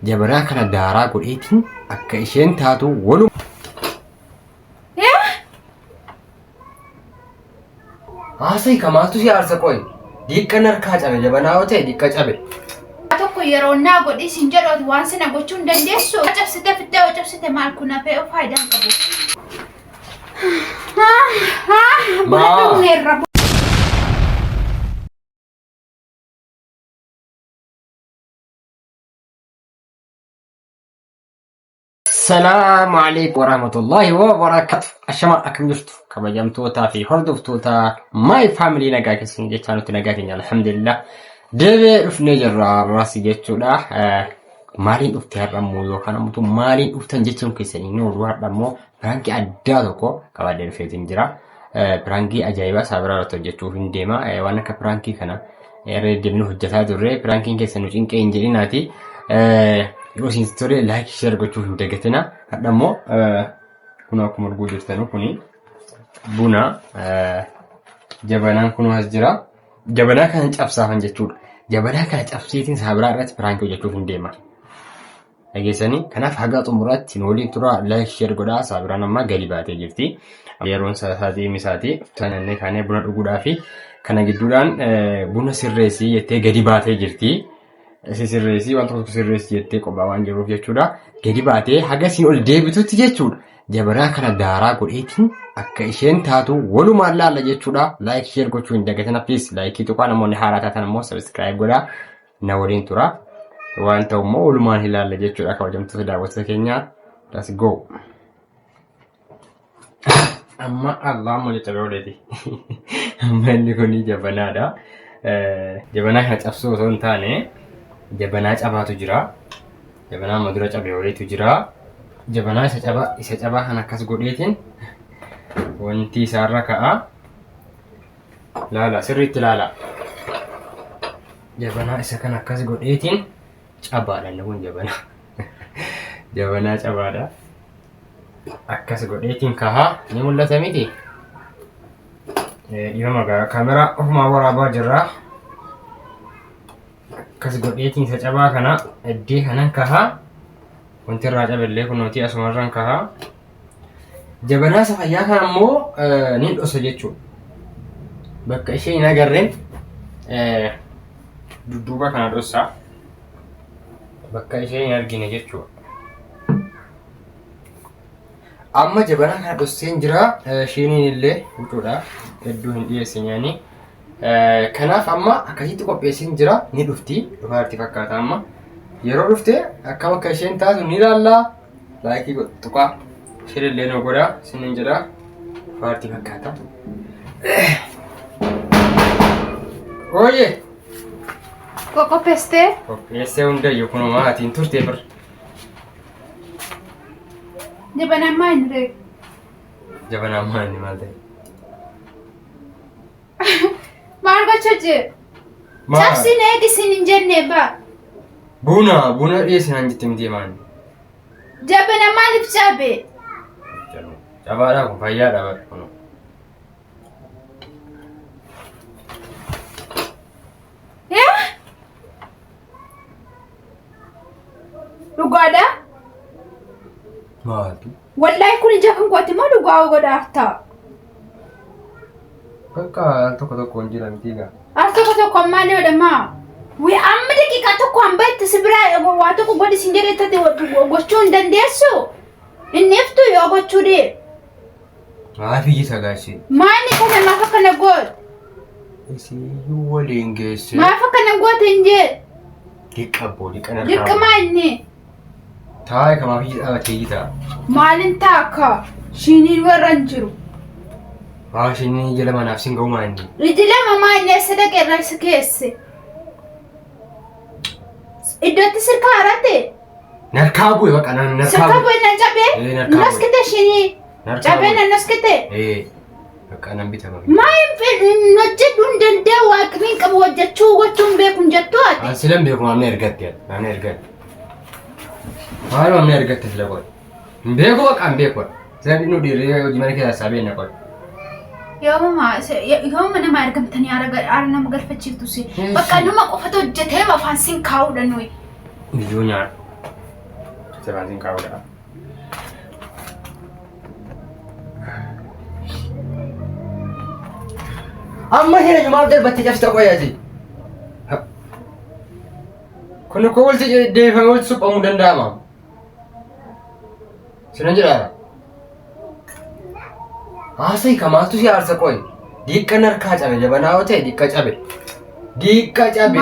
jabanaa kana daaraa godheetiin akka isheen taatu walu Asai kamaatu si aarsa qoy diikka narkaa cabe jabanaa oo ta'e diikka cabe tokko yeroo naa godhi sin jedhooti waan sana gochuu hin dandeessu cabsite fittee oo cabsite maal kun hafee faayidaan qabu السلام عليكم ورحمة الله وبركاته. أشمع أكم جرت كما جمتوتا في هردفتوتا ماي فاميلي نجاك سنجي كانوا تنجاكين الحمد لله. دبي رفنا جرا راسي جتولا مالين أفتح رمو يوكانا متو مالين أفتح جتهم كيسنين نور رمو برانكي أدادوكو كوادر في تنجرا برانكي أجايبا سابرا رتو جتو في نديما وانا كبرانكي كنا ريد دبنو هجتا دري برانكي كيسنو جنك إنجليناتي Yosin story like share gochuu hin dagatina hadammo kuna akkuma arguu jirtanu kuni buna jabanaan kunu as jira jabanaa kana cabsaafan jechuudha jabanaa kana cabseetiin sabraa irratti prank hojjechuuf hin deema dhageessanii kanaaf haga xumuraatti waliin tura like share godhaa sabraan amma gali baatee jirti yeroon sa'aatii misaati tananne kaanee buna dhuguudhaa fi kana gidduudhaan buna sirreessii jettee gadi baatee jirti sirreessii waan tokko sirreessii jettee qophaa waan jiruuf jechuudha gadi baatee haga siin ol deebitutti jechuudha jabanaa kana daaraa godheetiin akka isheen taatu walumaan laalla jechuudha like share gochuu hin dagatina please like tuqaa namoonni haaraa taatan immoo subscribe godhaa na waliin tura waan ta'u immoo walumaan ilaalla jechuudha kabajamtoota daawwattoota keenya let's go amma Allah mul'ata roodeti amma inni kun jabanaadha jabanaa kana cabsuu osoo hin taane jabanaa cabaatu jira jabanaa madura cabee waliitu jira jabanaa isa cabaa kan akkas godheetiin wanti isaarra ka'a laala sirriitti laala jabanaa isa kan akkas godheetiin cabaadha inni kun jabanaa cabaadha akkas godheetiin kaha ni mul'ata miti dhiiba magaa kaameraa ofumaa waraabaa jirra kas godheetiin isa cabaa kana iddee kanan kaha wanti irraa cabellee kunooti asumarraan kaha jabanaa isa fayyaa kana immoo ni dhosa jechuudha bakka ishee hin agarreen dudduuba kana dhosa bakka ishee hin argine jechuudha amma jabanaa kana dhosseen jira isheeniin illee jechuudha hedduu hin dhiyeesse nyaanii kanaaf amma akkasitti qopheessin jira ni dhufti dhufaarti fakkaata amma yeroo dhufte akka bakka isheen taatu ni ilaalla laayikii tuqaa shirillee noo godhaa sinin jedha dhufaarti fakkaata ooyee qopheessee hundayyuu kunuma hatiin turtee bir jabanaa maal inni maal ta'e maal gochoje cabsin eegisin hin jenne ba buna dhiyeessin hanjitti miti maani jabana maaliif cabe cabaadhaa kun fayyaadha bara kun dhugaadha maaltu wallahi kun ija kan kooti moo dhugaa godhaafta Kakak tokko njira mitiga. Tokko maali odama. Wi amma dakika tokko ambatti sibira waa tokko godi sinjere tate gochuu hin dandeessu. Inneftu yoo gochuu de. Maafi jisa gashi. Maani kana maafa kana god. Isi yu waliin geesse. Maafa kana god inje. Diqqabbo diqqana. Diqqama inni. Taa'e kama fi dhabatee jita. Maalin taaka shiniin warran jiru. Shini jala manaaf sin ga'u maanni. Rijila mamaa inni sadaqee irraa isa keesse. Iddootti sirkaa harate. Narkaa bu'e baqa narkaa bu'e. Sirkaa bu'e nan cabee. Naskite shinii. Cabee nan naskite. Baqa nan bitama. Maayin hojjedhu hin danda'u waaqniin qabu hojjechuu gochuun beekun jettu ati. Silan beeku maamni ergatte maamni ergatte. Maal maamni ergatte sila qoy. Beeku baqa hin beeku. Silan nu dhiirri hojii mana keessaa saabee na qoy. يوم أنا ما أرقمتني أنا مقرفة شيء توسي بقى نما قفته جتة ما فانسين كاو لنوي الجونيار Sebasin kau dah. Amma hina jumaaf darbatti cabsita qoyaati. Kun ko walti deefame walti suphamuu danda'ama. Sinan jedhaara. Haasai kamaatu si aarsa qoy. Diikka narkaa cabe jabanaa yoo ta'e diikka cabe. Diikka cabe.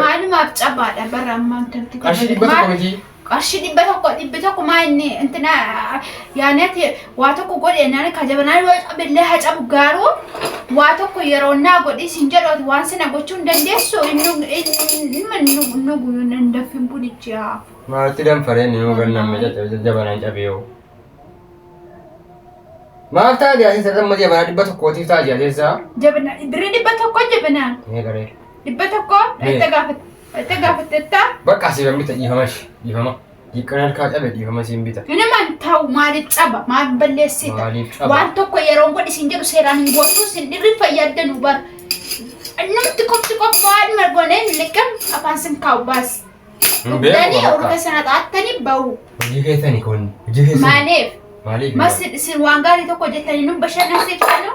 Maalumaaf cabaadha bara ammaan tanti. Qarshii 100 miti. Qarshii 100 maa inni intina yaanati waa tokko godhe naan ka jabanaa yoo cabe illee haa cabu gaaruu waa tokko yeroo naa godhi sin jedhu waan sana gochuu hin dandeessu inni dafin bunicha. Maalti danfareen yoo gannamme jabanaan cabee. Maaf taa'ee asii sarara jabanaa 100tiif taa'ee adeemsa. Jabanaa birrii 100 jabanaa. Mee garee. 100 itti gaafattetta. Bakka asii kan bita dhiifama. Diikka narkaa cabe dhiifama siin bita. Inni man ta'u maaliif caba maaliif balleessita. Maaliif caba. Waan tokko yeroo godhi sin jedhu seeraan hin gootu sin dhirri fayyadanu bar. Namti qofaan margooneen liqam afaan sin kaa'u baas. Dani urga sana xaattanii bahu. Hojii keessanii kun. Hojii keessanii. Maaliif? Maaliif? Mas sin waan gaarii tokko jettanii nu bashannansiifanu.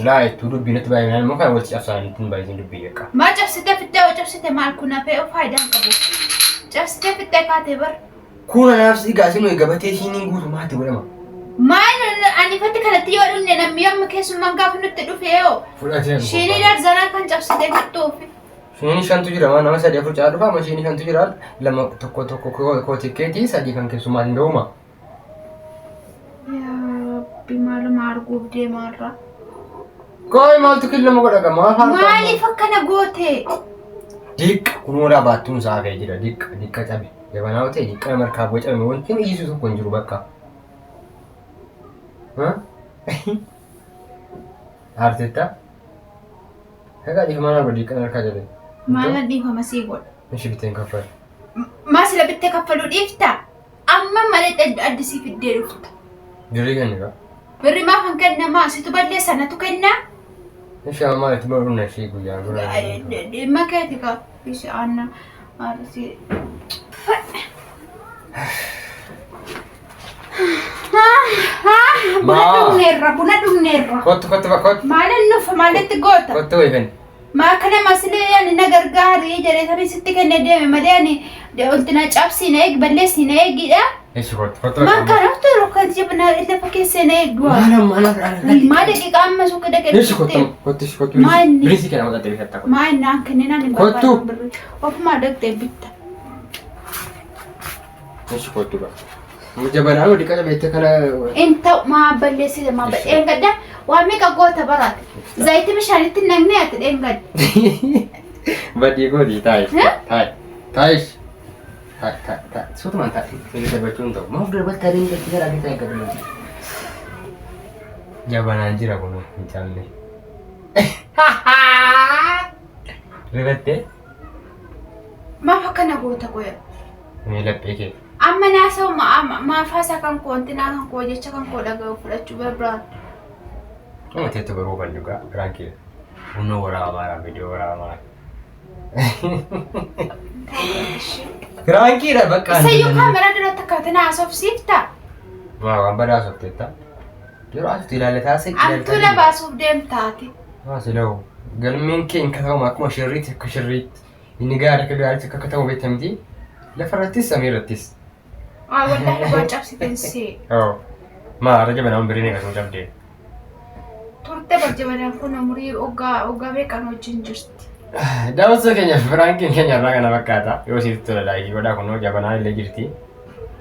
Laa itti dubbii natti baay'inaan immoo kan walitti cabsaan ittiin baay'isiin dubbii eeqa. Maa cabsite fittee hoo cabsite maal kun hafee faayidaan qabu. Cabsite fittee kaatee bar. Kuna naaf sigaa isin ho'i gabatee isheen guutu maatti godhama. Maal ani fatti kanatti yoo dhumne namni amma keessummaan gaafa nutti dhufe yoo. Fudhatee. Shinii darzanaa kan cabsite fixxuufi. Shinii shantu jira waan nama 3 4 caalaa dhufa amma shinii shantu jira lama tokko kootikkeetii 3 kan keessummaan hin dhowma. Yaa bimaaluma arguuf deemaarra. Koi maaltu killama godha maaf harka. Maaliif akkana goote? Diikka kunuura baattuun isaa ka'ee jira diikka cabe. Jabanaa ta'e diikka markaa bocame wanti dhiisu tokko hin jiru bakka. Artetta? Haga dhiifama naa godhi diikka markaa cabe. Maala dhiifama sii godha. Ishi biteen kaffal. Maasila bittee kaffaluu dhiifta? Amma malee addisii fiddee dhufta. Jirri kenniidha. Birri maaf kan kennamaa situ balleessa natu kennaa? Ishi amma itti baruun ishee guyyaan gurra. Dhimma keeti ka bisi aanna aarsi. Buna dhugneerra. Kottu bakka. Maalan nufa maalitti goota? Kottu wayifan. Maa kana masilee ani na gargaarii jedhee sitti kenne deeme malee ani ultina cabsiina eegi balleessiina eegidha. Ishi kottu. Maa kanaaftu rukkan jibna lafa keessana eegdu. Maala. Maa daqiiqaa amma suuqa dhaqee. Ishi kottu. Maanni. Birisi kana mata deebii fatta. Maanni naan kennina ni Kottu. Ofuma dhaqxee bitta. Ishi kottu ba. Jabanaa wadi kana beekte kana. Inta maa balleessite maa dheengadda waan meeqa goota baraate. Zayitii bishaanitti naqnee ati dheengadda. Badii gooti taa'e. Taa'e. Suutumaan taa'e. Inni darbachuun ta'u. Maaf darbatta adiin gadi gara adii ta'e gadi. Jabanaan jira kun hin caalle. Rifattee? Maaf akkana goota qoya? Mee laphee kee. Amma naasa'u maafaasaa kan koo wantinaa kan koo jecha kan koo dhaga'u fudhachuu barbaan. Nama teettu garuu kan dhugaa biraan kee. Bunoo waraabaadha viidiyoo waraabaadha. Biraan keedha bakka. Isayyuu kaameraa duratti akkaataa naasofsiifta. Waan badaa softeetta. Yeroo asitti ilaalataa seeqi. Antuula baasuuf deemtaati. Silaa'u galmeen kee hin katamu akkuma shirriitti akka shirriitti inni gaarii akka gaariitti akka katamu beektamti. Lafarrattis samiirrattis. Wallahi waan cabsiten see. Maara jabanaan biriin eegasuu cabdee. Turte barjabanaan kun umurii oggaa beekan wajjin jirti. Daawwattoota keenyaaf biraan keenya irraa kana fakkaata. Yoo siif tola laayikii godhaa kunoo jabanaan illee jirti.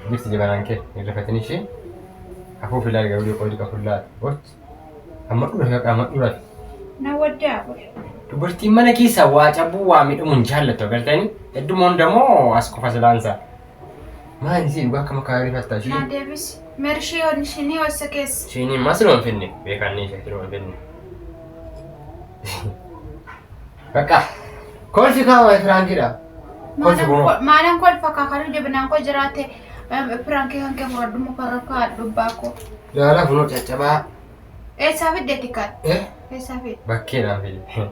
Jirti jabanaan kee hin rifatin ishee. Hafuuf ilaalu garuu qoodi qafullaa. Amma dhura. Na waddaa godhe. Dubartiin mana keessa waa cabuu waa miidhamuun jaallattu agartanii heddumoon dammoo as qofa silaansa. Maal isii dhugaa akka makaa rifattaa ishee? Naa deebisi. Meershii hoon ishinii wasa keessa. Isheenii maasila waan finne beekannee ishee waan finne. Bakka kolfi kaawwaa firaankiidha. Kolfi kunoo. Maalaan kolfa kaakalu jabinaan koo jiraate firaankii kan kee muradhu mukarra kaa dubbaa koo. Jaalala kunoo caccabaa. Eessaa fiddeeti kan? Eessaa fidde? Bakkeedhaan fidde.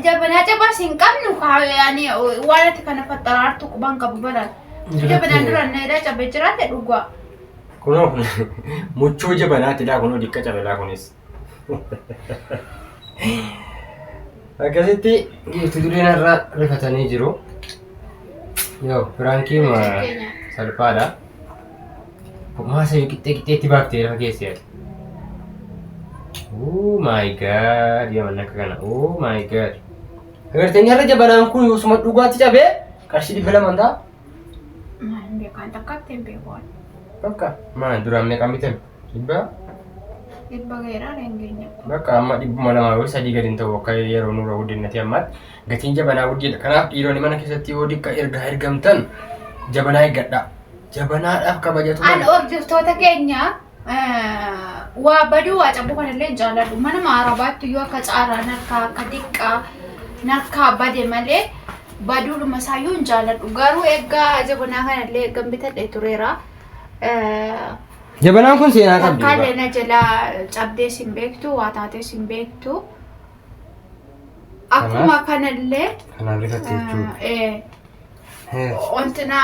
Jabanaa cabaa siin qabnu yaani waan ati kana fattaraartu quban qabu balan. Jabanaan duraan dha cabee jiraate dhugaa. Kunoo muchuu jabanaati dha kunoo dikka cabe dha kunis. Akkasitti giifti dureen irraa rifatanii jiru. Yoo Firaankiin salphaadha. Maasa qixxeetti baaftee lafa keessee. Oh my god, ya mana kana. Oh my god. Agartanii har'a jabanaan kun yoosuma dhugaatti cabee qarshii 200 manta. Maan beekan takkatti hin beekan. Bakka maan duraan meeqa mitan? Dhibba gaheeraa leengeenya. Bakka amma 200 gadi hin ta'u akka yeroo nurra guddinati ammaatti gatiin jabanaa guddiidha. Kanaaf dhiironni mana keessatti yoo dikka ergamtan jabanaa eeggadhaa. Jabanaadhaaf kabajatu. An hordoftoota keenya waa baduu waa cabuu kanallee jaalladhu. Mana maarabaatti yoo akka caaraa narkaa akka diqqaa narkaa bade malee baduudhuma isaayyuu hin jaalladhu. Garuu eeggaa jabanaa kanallee eeggan bitadhe tureera. Jabanaan kun seenaa qabdi. Akkaalee na jalaa cabdee sin beektu waa taatee sin beektu. Akkuma kanallee. Kanaan rifatti jechuudha. Wantina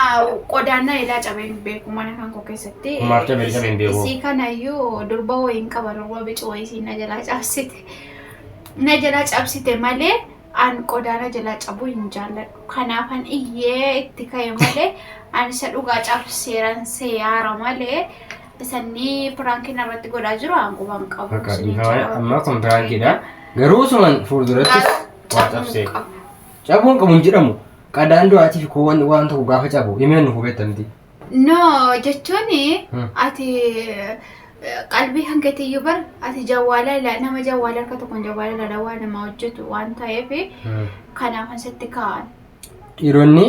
qodaannaa ilaa cabeen beeku mana kan koo keessatti. Maaf cabee cabeen beeku. Isii kanayyuu durba wayiin qaba durba bicu wayisii na jalaa cabsite. Na jalaa cabsite malee an qodaana jalaa cabuu hin jaalladhu. Kanaafan iyyee itti ka'e malee an isa dhugaa cabseeran seeyaara malee isanii piraankiin irratti godhaa jiru an quban qabu. Amma kun piraankiidha. Garuu suman fuuldurattis waa cabsee. Cabuun qabu hin jedhamu. Kadaan du'aatiif kuuwwan waan ta'u gaafa cabu himeen nu hubatamti. No jechuun ati qalbii hangateeyyuu bar ati jawwaala nama jawwaala harka tokkoon jawwaala lalawaa nama hojjetu waan ta'eef kanaaf asitti kaa'an. Dhiironni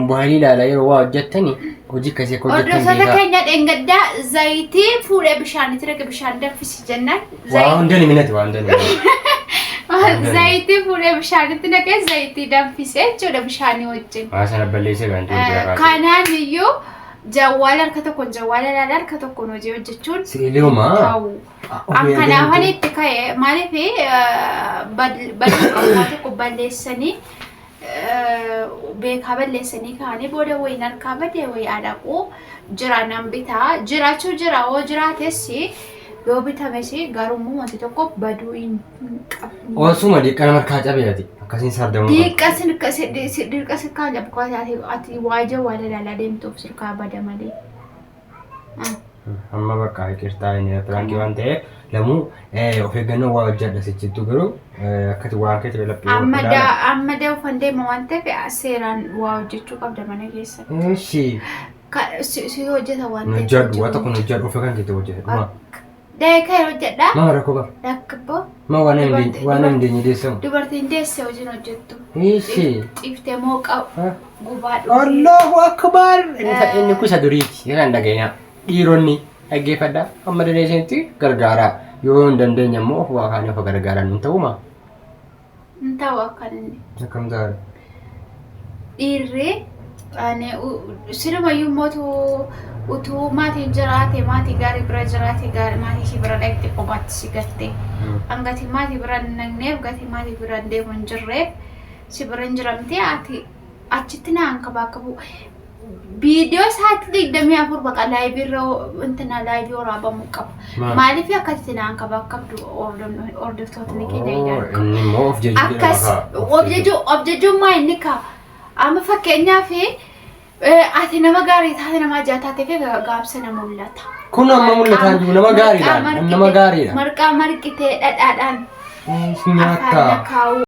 mobaayilii ilaalaa yeroo waa hojjettanii hojii akkasii akka hojjettan beekaa. Hordoftoota keenya dheengaddaa zayitii fuudhee bishaanitti raqe bishaan danfisi jennaan. Waa hundeen minati waa hundeen minati. Zayitii fuudhee bishaanitti naqee zayitii danfisee jechuudha bishaanii wajjin. Sana balleessee kan jiru. Kanaan iyyuu jawwaala harka tokkoon jawwaala ilaalaa harka tokkoon hojii hojjechuun ta'u. Kanaafan itti ka'e maaliif baduu tokko balleessanii beekaa balleessanii kaanii booda wayiin harkaa badee wayii adaquu jira nan bitaa jiraachuu jira hoo jiraatessi. Yoo bitames garuu wanti tokko baduu hin qabne. Osuma diqqana markaa cabeeti akkasiin sardamu. Dirqasi kan jabu ati waajjii waan ilaalaa deemtuuf sirkaa bada malee. Amma bakka hirkirtaa inni piraankii waan ta'eef lamuu of eeggannoo waa hojjedha sichittu garuu akkati waan keetti belaphee. Amma deemuufan deema waan ta'eef seeraan waa hojjechuu qabda mana keessa. Si hojjeta waan ta'eef. Hojjedhu waan tokko hojjedhu of eeggan keetti hojjedha. Dayka hojjedha. Mama rakkoo qaba. Rakkoo. Ma waan hin deenye deessamu. Dubartiin deesse hojiin hojjettu. Xiiftee moo qabu. Gubaadhu. Allahu akbar. Inni kusa duriiti. Yeraan dhageenyaa. Dhiironni dhaggeeffadhaa. Amma dandeessanitti gargaaraa. Yoo hin dandeenye immoo waa kaan of gargaaraan hin ta'umaa. Hin ta'u akkan inni. Akkam taa'e. Dhiirri sirumayyuu mootu utuu maatiin jiraate maatii gaarii bira jiraate maatii ishee bira dhaqxe kophaatti si gatte. Hangati maatii bira hin naqneef gati maatii bira hin deemu hin jirreef si bira hin jiramte ati achitti naan qabu. Viidiyoo isaatti 24 baqa laayibiirra intina laayibii waraabamuu qaba. Maaliif akkasitti naan qabdu hordoftootni keenya ilaalu. Akkas of jechuummaa inni kaa. Amma fakkeenyaaf ati nama gaarii taate nama ajaa taatee fi gaabsa nama mul'ata. Kun amma mul'ataa jiru nama gaariidhaan. Nama gaariidha. Marqaa marqitee dhadhaadhaan. Nyaata.